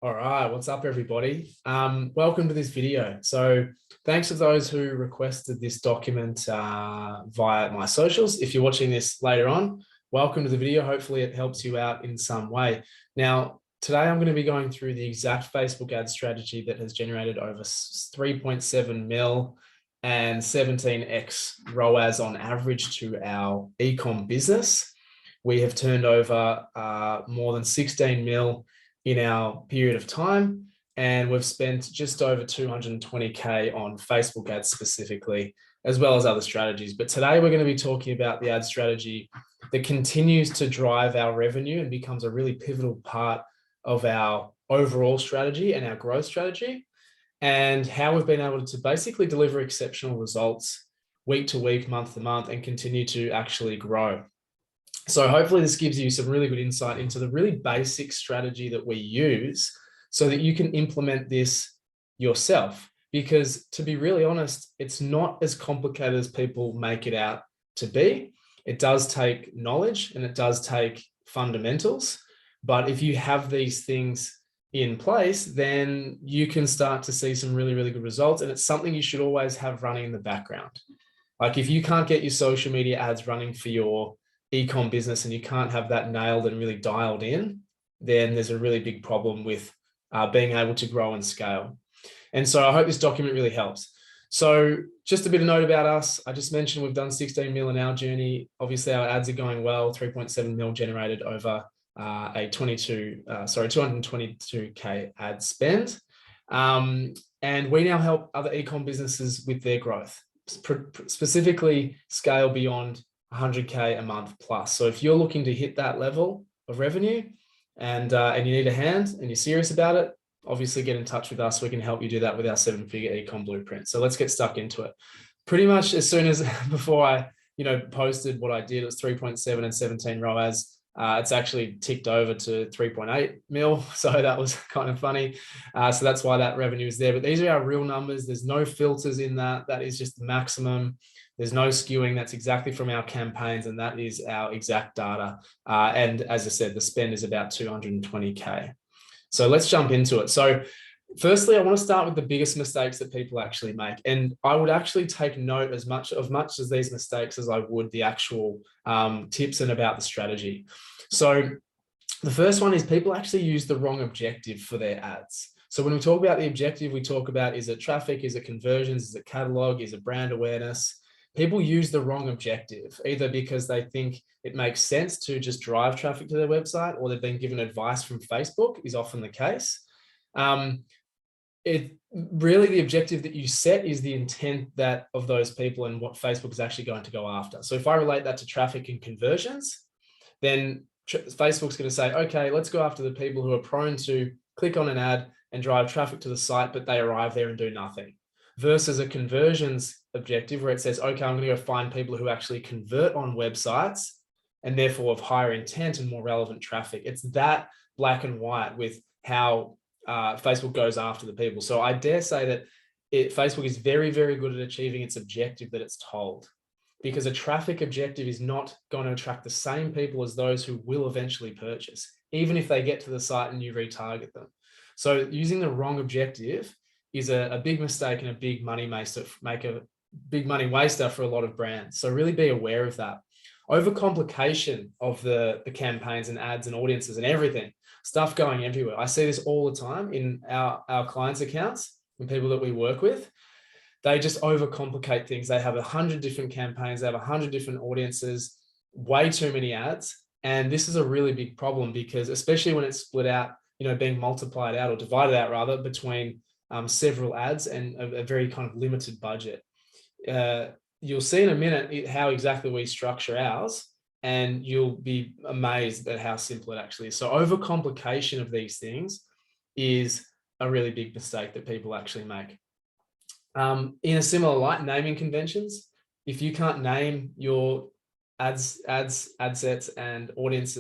All right, what's up, everybody? Welcome to this video. So thanks to those who requested this document via my socials. If you're watching this later on, welcome to the video. Hopefully it helps you out in some way. Now, today I'm going to be going through the exact Facebook ad strategy that has generated over 3.7 mil and 17x ROAS on average to our eCom business. We have turned over more than 16 mil in our period of time, and we've spent just over 220K on Facebook ads specifically, as well as other strategies. But today we're going to be talking about the ad strategy that continues to drive our revenue and becomes a really pivotal part of our overall strategy and our growth strategy, and how we've been able to basically deliver exceptional results week to week, month to month, and continue to actually grow. So hopefully this gives you some really good insight into the really basic strategy that we use so that you can implement this yourself. Because to be really honest, it's not as complicated as people make it out to be. It does take knowledge and it does take fundamentals. But if you have these things in place, then you can start to see some really, really good results. And it's something you should always have running in the background. Like if you can't get your social media ads running for your eCom business and you can't have that nailed and really dialed in, then there's a really big problem with being able to grow and scale. And so I hope this document really helps. So just a bit of note about us. I just mentioned we've done 16 mil in our journey. Obviously our ads are going well, 3.7 mil generated over a 222K ad spend. And we now help other eCom businesses with their growth, specifically scale beyond 100K a month plus. So if you're looking to hit that level of revenue and you need a hand and you're serious about it, obviously get in touch with us. We can help you do that with our 7-figure eCom blueprint. So let's get stuck into it. Pretty much as soon as before I posted what I did, it was 3.7 and 17 ROAS. It's actually ticked over to 3.8 mil. So that was kind of funny. So that's why that revenue is there. But these are our real numbers. There's no filters in that. That is just the maximum. There's no skewing. That's exactly from our campaigns. And that is our exact data. And as I said, the spend is about 220K. So let's jump into it. So firstly, I want to start with the biggest mistakes that people actually make. And I would actually take note as much as these mistakes as I would the actual tips and about the strategy. So the first one is people actually use the wrong objective for their ads. So when we talk about the objective, we talk about, is it traffic? Is it conversions? Is it catalog? Is it brand awareness? People use the wrong objective, either because they think it makes sense to just drive traffic to their website, or they've been given advice from Facebook, is often the case. It really, the objective that you set is the intent of those people and what Facebook is actually going to go after. So if I relate that to traffic and conversions, then Facebook's going to say, okay, let's go after the people who are prone to click on an ad and drive traffic to the site, but they arrive there and do nothing. Versus a conversions objective where it says, okay, I'm going to go find people who actually convert on websites and therefore of higher intent and more relevant traffic. It's that black and white with how Facebook goes after the people. So I dare say that Facebook is very, very good at achieving its objective that it's told, because a traffic objective is not going to attract the same people as those who will eventually purchase, even if they get to the site and you retarget them. So using the wrong objective is a big mistake and a big money waster for a lot of brands. So really be aware of that. Overcomplication of the campaigns and ads and audiences and everything, stuff going everywhere. I see this all the time in our clients' accounts and people that we work with. They just overcomplicate things. They have 100 different campaigns. They have 100 different audiences, way too many ads. And this is a really big problem, because especially when it's split out, being multiplied out or divided out rather between several ads and a very kind of limited budget. You'll see in a minute how exactly we structure ours, and you'll be amazed at how simple it actually is. So overcomplication of these things is a really big mistake that people actually make. In a similar light, naming conventions. If you can't name your ad sets and audience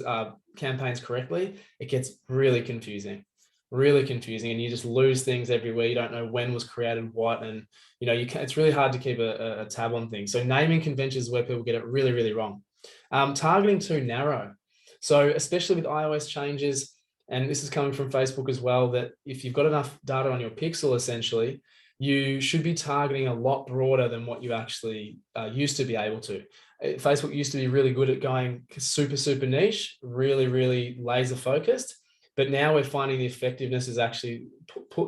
campaigns correctly, it gets really confusing, and you just lose things everywhere. You don't know when was created what, and it's really hard to keep a tab on things. So naming conventions is where people get it really, really wrong. Targeting too narrow. So especially with iOS changes, and this is coming from Facebook as well, that if you've got enough data on your pixel, essentially, you should be targeting a lot broader than what you actually used to be able to. Facebook used to be really good at going super, super niche, really, really laser focused. But now we're finding the effectiveness is actually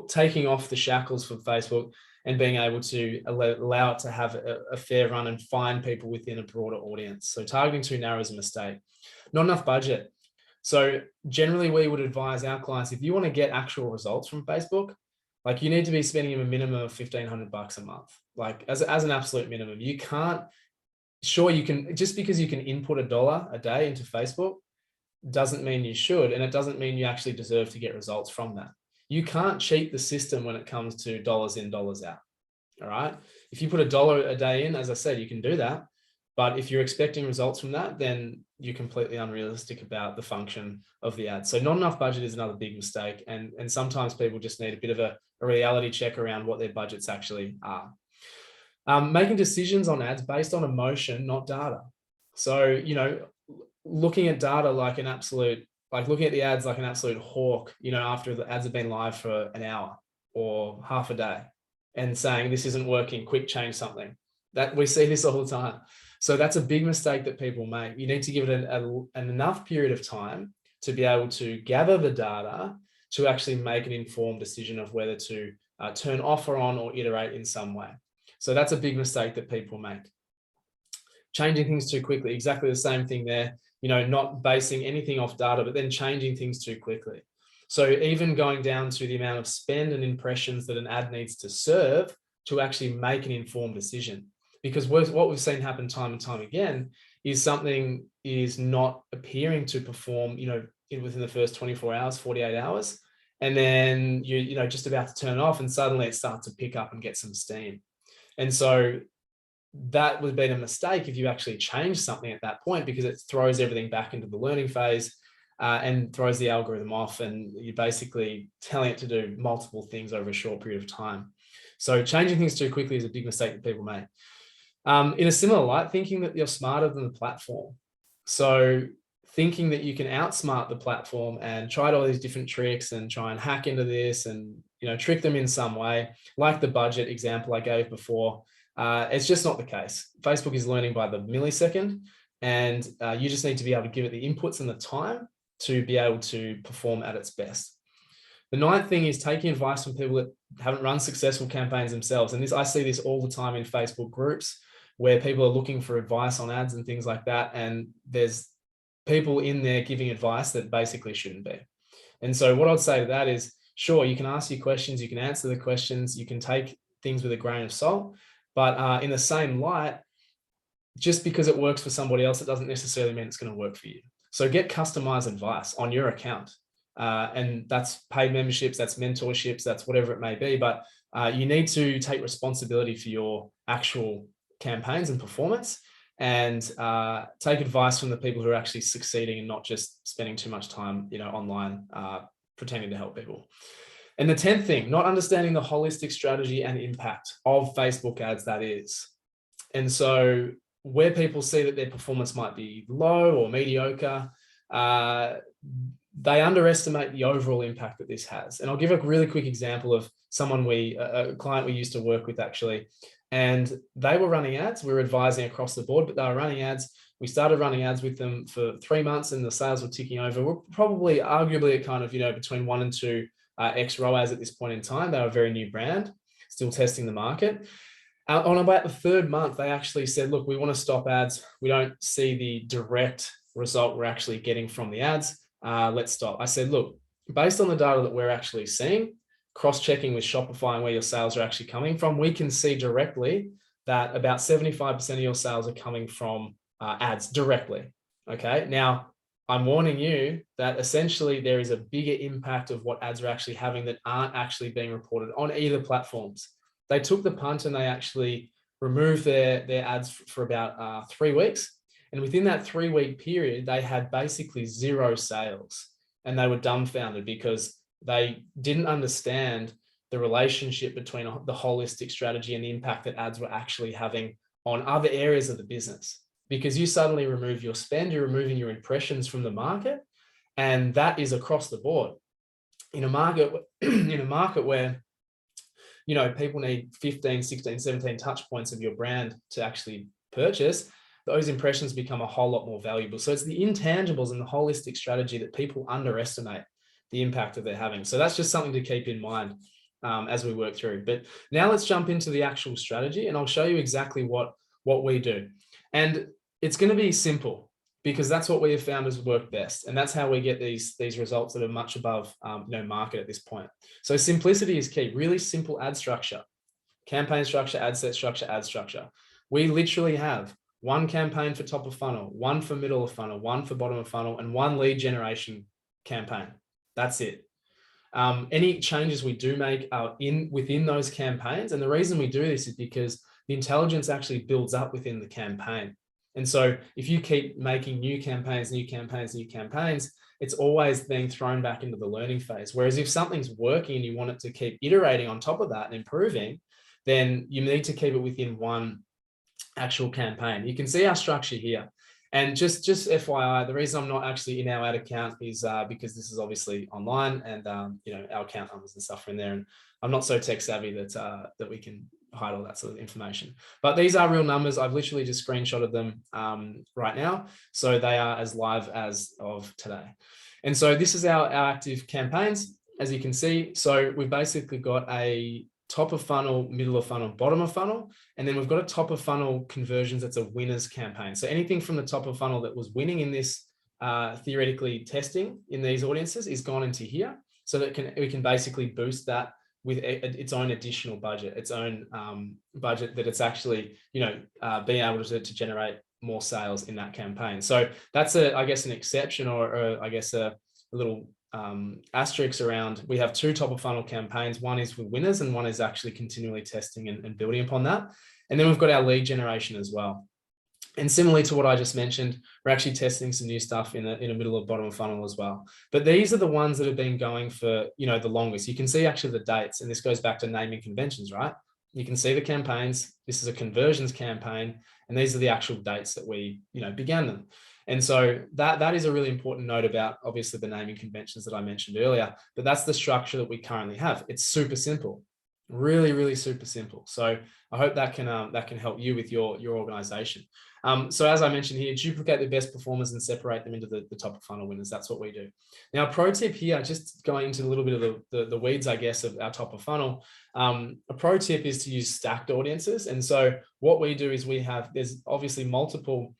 taking off the shackles from Facebook and being able to allow it to have a fair run and find people within a broader audience. So targeting too narrow is a mistake. Not enough budget. So generally we would advise our clients, if you want to get actual results from Facebook, like you need to be spending a minimum of $1,500 a month, like as an absolute minimum. You can't, sure, you can, just because you can input $1 a day into Facebook doesn't mean you should, and it doesn't mean you actually deserve to get results from that. You can't cheat the system when it comes to dollars in, dollars out. All right. If you put $1 a day in, as I said, you can do that. But if you're expecting results from that, then you're completely unrealistic about the function of the ad. So not enough budget is another big mistake. And sometimes people just need a bit of a reality check around what their budgets actually are. Making decisions on ads based on emotion, not data. So, you know, looking at data like an absolute, like looking at the ads like an absolute hawk, you know, after the ads have been live for an hour or half a day and saying, this isn't working, quick, change something. That we see this all the time. So that's a big mistake that people make. You need to give it an enough period of time to be able to gather the data to actually make an informed decision of whether to turn off or on or iterate in some way. So that's a big mistake that people make. Changing things too quickly, exactly the same thing there, you know, not basing anything off data, but then changing things too quickly. So even going down to the amount of spend and impressions that an ad needs to serve to actually make an informed decision. Because what we've seen happen time and time again is something is not appearing to perform, you know, within the first 24 hours, 48 hours. And then you know, just about to turn it off and suddenly it starts to pick up and get some steam. And so that would have been a mistake if you actually change something at that point, because it throws everything back into the learning phase and throws the algorithm off, and you're basically telling it to do multiple things over a short period of time. So changing things too quickly is a big mistake that people make. In a similar light, thinking that you're smarter than the platform. So thinking that you can outsmart the platform and try all these different tricks and try and hack into this and, you know, trick them in some way, like the budget example I gave before. It's just not the case. Facebook is learning by the millisecond, and you just need to be able to give it the inputs and the time to be able to perform at its best. The ninth thing is taking advice from people that haven't run successful campaigns themselves. And this, I see this all the time in Facebook groups where people are looking for advice on ads and things like that. And there's people in there giving advice that basically shouldn't be. And so what I'd say to that is, sure, you can ask your questions, you can answer the questions, you can take things with a grain of salt, but in the same light, just because it works for somebody else, it doesn't necessarily mean it's going to work for you. So get customized advice on your account. And that's paid memberships, that's mentorships, that's whatever it may be. But you need to take responsibility for your actual campaigns and performance, and take advice from the people who are actually succeeding and not just spending too much time, you know, online pretending to help people. And the 10th thing, not understanding the holistic strategy and impact of Facebook ads, that is. And so where people see that their performance might be low or mediocre, they underestimate the overall impact that this has. And I'll give a really quick example of someone a client we used to work with actually, and they were running ads. We were advising across the board, but they were running ads. We started running ads with them for 3 months and the sales were ticking over. We're probably arguably at kind of, you know, between 1 and 2 X ROAS at this point in time. They were a very new brand, still testing the market. On about the 3rd month, they actually said, look, we want to stop ads. We don't see the direct result we're actually getting from the ads. Let's stop. I said, look, based on the data that we're actually seeing, cross-checking with Shopify and where your sales are actually coming from, we can see directly that about 75% of your sales are coming from ads directly. Okay. Now, I'm warning you that essentially there is a bigger impact of what ads are actually having that aren't actually being reported on either platforms. They took the punt and they actually removed their ads for about 3 weeks. And within that 3-week period, they had basically 0 sales, and they were dumbfounded because they didn't understand the relationship between the holistic strategy and the impact that ads were actually having on other areas of the business. Because you suddenly remove your spend, you're removing your impressions from the market, and that is across the board. in a market, in a market where, you know, people need 15, 16, 17 touch points of your brand to actually purchase, those impressions become a whole lot more valuable. So it's the intangibles and the holistic strategy that people underestimate the impact that they're having. So that's just something to keep in mind as we work through. But now let's jump into the actual strategy, and I'll show you exactly what we do. And it's going to be simple, because that's what we have found has worked best. And that's how we get these results that are much above market at this point. So simplicity is key. Really simple ad structure, campaign structure, ad set structure, ad structure. We literally have one campaign for top of funnel, one for middle of funnel, one for bottom of funnel, and one lead generation campaign. That's it. Any changes we do make are within those campaigns. And the reason we do this is because the intelligence actually builds up within the campaign. And so if you keep making new campaigns, it's always being thrown back into the learning phase. Whereas if something's working and you want it to keep iterating on top of that and improving, then you need to keep it within one actual campaign. You can see our structure here. And just FYI, the reason I'm not actually in our ad account is because this is obviously online, and our account numbers and stuff are in there. And I'm not so tech savvy that we can hide all that sort of information. But these are real numbers. I've literally just screenshotted them right now. So they are as live as of today. And so this is our active campaigns, as you can see. So we've basically got a top of funnel, middle of funnel, bottom of funnel. And then we've got a top of funnel conversions. That's a winners campaign. So anything from the top of funnel that was winning in this theoretically testing in these audiences is gone into here. So that we can basically boost that with its own additional budget, its own budget that it's actually, being able to generate more sales in that campaign. So that's I guess an exception, or I guess a little asterisk around. We have two top of funnel campaigns. One is with winners and one is actually continually testing and building upon that. And then we've got our lead generation as well. And similarly to what I just mentioned, we're actually testing some new stuff in the middle of bottom of funnel as well. But these are the ones that have been going for, the longest. You can see actually the dates, and this goes back to naming conventions, right? You can see the campaigns. This is a conversions campaign, and these are the actual dates that we, began them. And so that is a really important note about, obviously, the naming conventions that I mentioned earlier, but that's the structure that we currently have. It's super simple, really, really super simple. So I hope that can help you with your organization. So as I mentioned here, duplicate the best performers and separate them into the top of funnel winners. That's what we do. Now, pro tip here, just going into a little bit of the weeds, I guess, of our top of funnel. A pro tip is to use stacked audiences. And so what we do is there's obviously multiple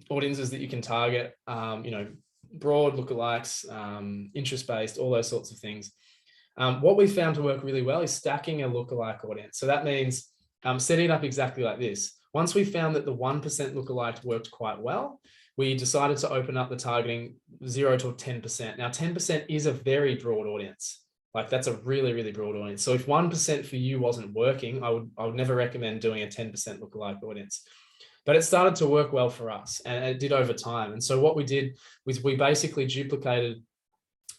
audiences that you can target, broad lookalikes, interest-based, all those sorts of things. What we found to work really well is stacking a lookalike audience. So that means setting it up exactly like this. Once we found that the 1% lookalike worked quite well, we decided to open up the targeting 0 to 10%. Now, 10% is a very broad audience. Like, that's a really, really broad audience. So if 1% for you wasn't working, I would never recommend doing a 10% lookalike audience. But it started to work well for us, and it did over time. And so what we did was we basically duplicated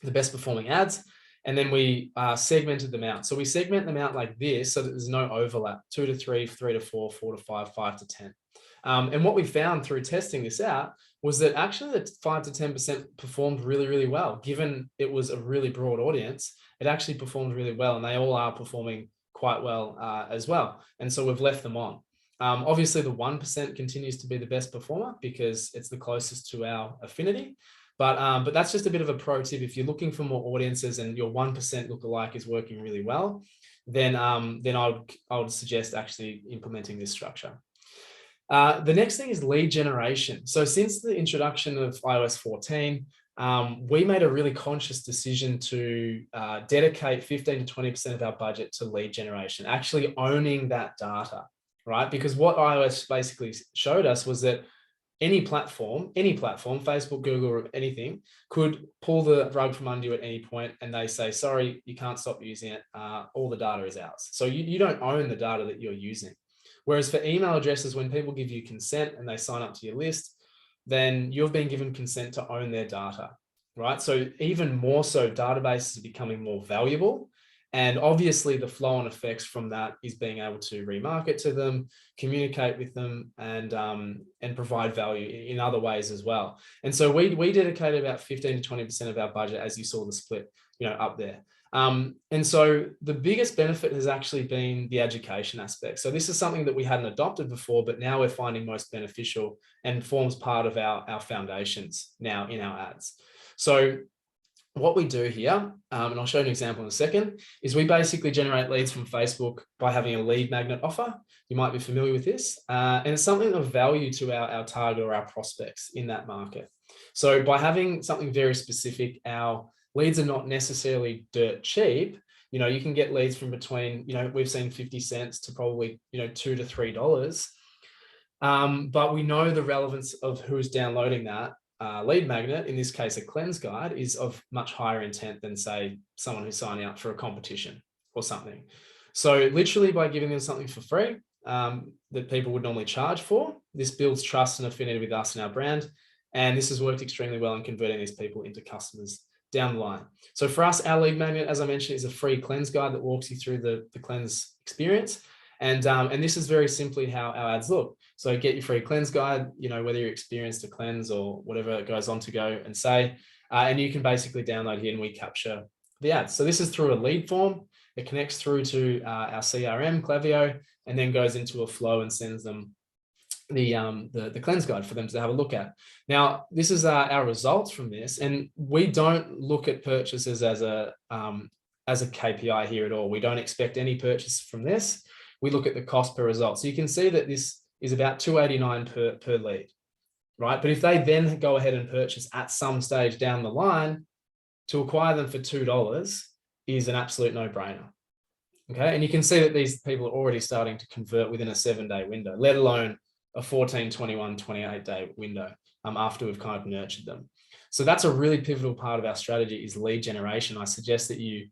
the best performing ads, and then we segmented them out. So we segment them out like this so that there's no overlap: 2 to 3, 3 to 4, 4 to 5, 5 to 10. And what we found through testing this out was that actually the 5 to 10% performed really, really well. Given it was a really broad audience, it actually performed really well, and they all are performing quite well as well. And so we've left them on. Obviously, the 1% continues to be the best performer because it's the closest to our affinity. But that's just a bit of a pro tip. If you're looking for more audiences and your 1% lookalike is working really well, then I would suggest actually implementing this structure. The next thing is lead generation. So since the introduction of iOS 14, we made a really conscious decision to dedicate 15 to 20% of our budget to lead generation, actually owning that data, right? Because what iOS basically showed us was that any platform, Facebook, Google, or anything, could pull the rug from under you at any point, and they say, sorry, you can't stop using it. All the data is ours. So you don't own the data that you're using. Whereas for email addresses, when people give you consent and they sign up to your list, then you've been given consent to own their data, right? So even more so, databases are becoming more valuable, And obviously the flow on effects from that is being able to remarket to them, communicate with them, and provide value in other ways as well. And so we dedicated about 15 to 20% of our budget, as you saw the split, up there. And so the biggest benefit has actually been the education aspect. So this is something that we hadn't adopted before, but now we're finding most beneficial and forms part of our foundations now in our ads. So what we do here, and I'll show you an example in a second, is we basically generate leads from Facebook by having a lead magnet offer. You might be familiar with this, and it's something of value to our target or our prospects in that market. So by having something very specific, our leads are not necessarily dirt cheap. You can get leads from between, we've seen 50 cents to probably, $2 to $3. But we know the relevance of who's downloading that lead magnet, in this case, a cleanse guide, is of much higher intent than, say, someone who's signing up for a competition or something. So literally by giving them something for free that people would normally charge for, this builds trust and affinity with us and our brand. And this has worked extremely well in converting these people into customers down the line. So for us, our lead magnet, as I mentioned, is a free cleanse guide that walks you through the cleanse experience. And this is very simply how our ads look. So get your free cleanse guide, whether you're experienced to cleanse or whatever it goes on to go and say, and you can basically download here and we capture the ads. So this is through a lead form. It connects through to our CRM, Klaviyo, and then goes into a flow and sends them the cleanse guide for them to have a look at. Now, this is our results from this, and we don't look at purchases as a KPI here at all. We don't expect any purchase from this. We look at the cost per result. So you can see that this is about $2.89 per lead, right? But if they then go ahead and purchase at some stage down the line, to acquire them for $2 is an absolute no-brainer. Okay, and you can see that these people are already starting to convert within a 7-day window, let alone a 14, 21, 28-day window after we've kind of nurtured them. So that's a really pivotal part of our strategy, is lead generation. I suggest that you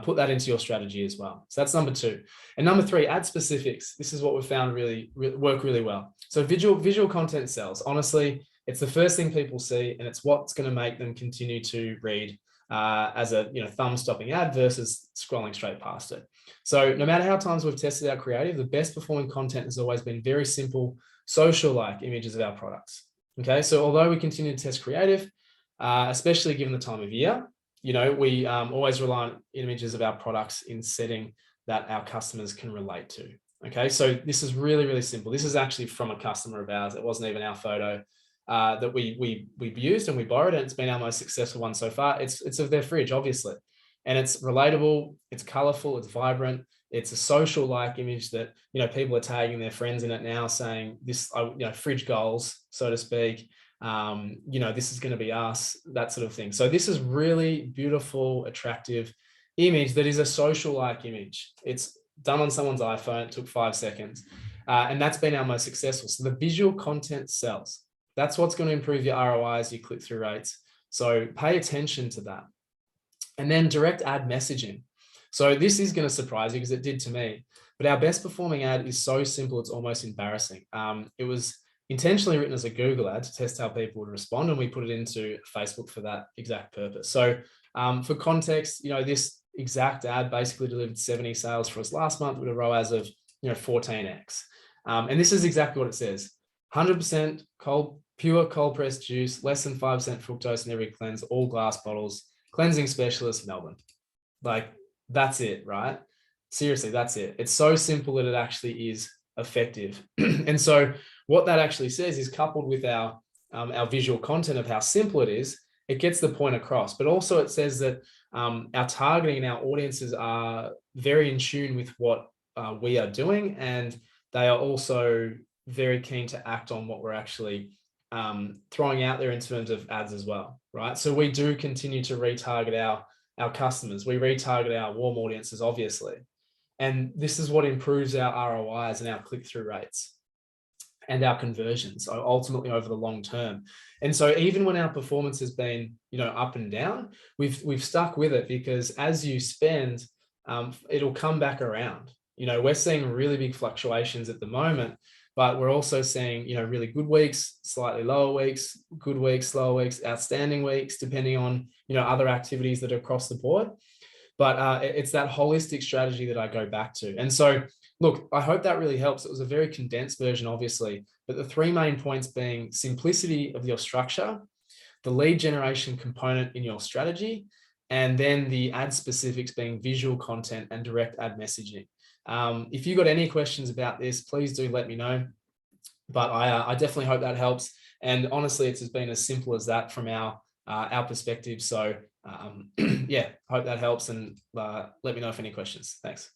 put that into your strategy as well. So that's number 2. And number 3, ad specifics. This is what we've found really work really well. So visual content sells. Honestly, it's the first thing people see, and it's what's going to make them continue to read as a thumb-stopping ad versus scrolling straight past it. So no matter how times we've tested our creative, the best performing content has always been very simple, social-like images of our products. Okay, so although we continue to test creative, especially given the time of year, we always rely on images of our products in setting that our customers can relate to. Okay, so this is really, really simple. This is actually from a customer of ours. It wasn't even our photo that we used and we borrowed, and it's been our most successful one so far. It's of their fridge, obviously, and it's relatable, it's colorful, it's vibrant, it's a social-like image that people are tagging their friends in it now, saying this, fridge goals, so to speak. This is going to be us, that sort of thing. So this is really beautiful, attractive image that is a social-like image. It's done on someone's iPhone. It took 5 seconds, and that's been our most successful. So the visual content sells. That's what's going to improve your ROIs, your click-through rates. So pay attention to that. And then direct ad messaging. So this is going to surprise you because it did to me, but our best performing ad is so simple, it's almost embarrassing. It was intentionally written as a Google ad to test how people would respond, and we put it into Facebook for that exact purpose. So for context, this exact ad basically delivered 70 sales for us last month with a ROAS of 14x. And this is exactly what it says: 100% pure cold pressed juice, less than 5% fructose in every cleanse, all glass bottles, cleansing specialist, Melbourne. Like, that's it, right? Seriously, that's it. It's so simple that it actually is effective. And so what that actually says is, coupled with our visual content of how simple it is, it gets the point across. But also it says that our targeting and our audiences are very in tune with what we are doing, and they are also very keen to act on what we're actually throwing out there in terms of ads as well, right? So we do continue to retarget our customers. We retarget our warm audiences, obviously. And this is what improves our ROIs and our click-through rates and our conversions ultimately over the long term. And so even when our performance has been, up and down, we've stuck with it, because as you spend, it'll come back around. We're seeing really big fluctuations at the moment, but we're also seeing, really good weeks, slightly lower weeks, good weeks, slower weeks, outstanding weeks, depending on, other activities that are across the board. But it's that holistic strategy that I go back to. And so, look, I hope that really helps. It was a very condensed version, obviously, but the three main points being simplicity of your structure, the lead generation component in your strategy, and then the ad specifics being visual content and direct ad messaging. If you got any questions about this, please do let me know. But I definitely hope that helps. And honestly, it's been as simple as that from our perspective. So yeah, hope that helps, and let me know if any questions. Thanks.